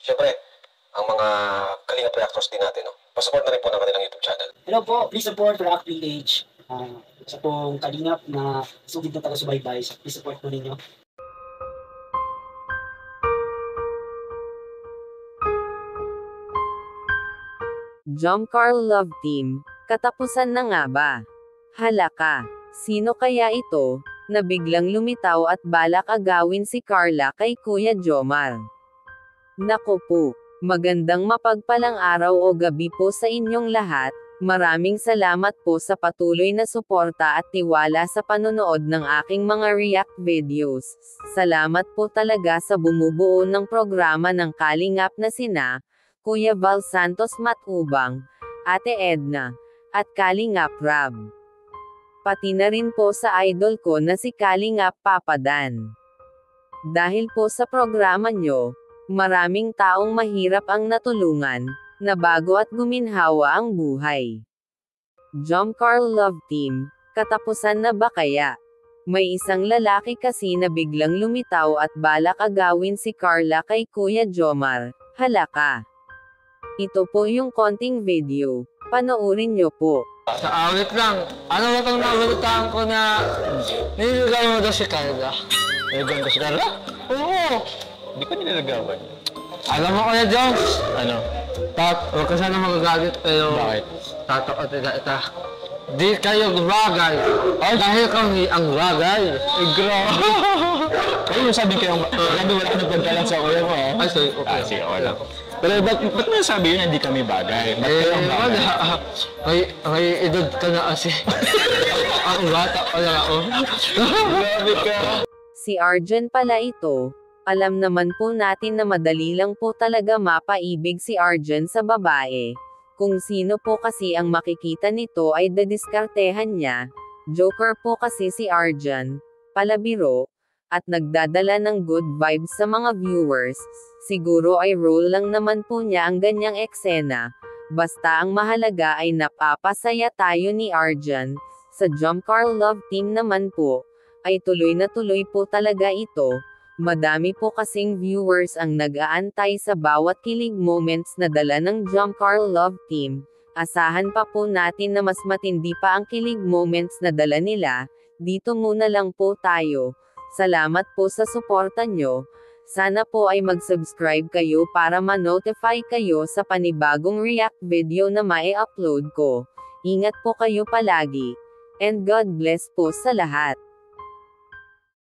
Siyempre, ang mga Kalingap reactors din natin, no? Pasupport na rin po ng kanilang YouTube channel. Hello po, please support Rock PH. Sa pong Kalingap na sugid na taga-subaybay. Please support po ninyo. Jomcar Love Team, katapusan na nga ba? Halaka, sino kaya ito, na biglang lumitaw at balak agawin si Carla kay Kuya Jomar? Naku po, magandang mapagpalang araw o gabi po sa inyong lahat. Maraming salamat po sa patuloy na suporta at tiwala sa panonood ng aking mga react videos. Salamat po talaga sa bumubuo ng programa ng Kalingap na sina Kuya Val Santos Matubang, Ate Edna, at Kalingap Rab. Pati na rin po sa idol ko na si Kalingap Papa Dan. Dahil po sa programa nyo, maraming taong mahirap ang natulungan, na bago at guminhawa ang buhay. Jomcar Love Team, katapusan na ba kaya? May isang lalaki kasi na biglang lumitaw at balak agawin si Carla kay Kuya Jomar. Halaka. Ito po yung konting video. Panoorin nyo po. Sa awit lang. Ano ba itong nabalitaan ko na nililigaw mo daw si Carla? Nililigaw mo si Carla? Oo. Hindi ko nililigawan. Alam mo Kuya Jones? Ano? Huwag ka sana magagalit pero... Bakit? Ita. Di kayo bagay. Oh, dahil kami ang bagay. Grabe. Kaya yung sabi ko yung... Sabi wala ka nagpagkalang sa kuya mo, ha? Ay, sorry. Okay. Sige, wala. Pero ba't mo sabi yun hindi kami bagay? Ba't kayo ang bagay? May edad ka na kasi. Ang bata ka na ako. Grabe ka. Si Arjan pala ito. Alam naman po natin na madali lang po talaga mapaibig si Arjan sa babae. Kung sino po kasi ang makikita nito ay dadiskartehan niya. Joker po kasi si Arjan. Palabiro. At nagdadala ng good vibes sa mga viewers. Siguro ay role lang naman po niya ang ganyang eksena. Basta ang mahalaga ay napapasaya tayo ni Arjan. Sa Jomcar Love Team naman po, ay tuloy na tuloy po talaga ito. Madami po kasing viewers ang nag-aantay sa bawat kilig moments na dala ng Jomcar Love Team. Asahan pa po natin na mas matindi pa ang kilig moments na dala nila. Dito muna lang po tayo. Salamat po sa suporta nyo. Sana po ay mag-subscribe kayo para ma-notify kayo sa panibagong react video na mai-upload ko. Ingat po kayo palagi. And God bless po sa lahat.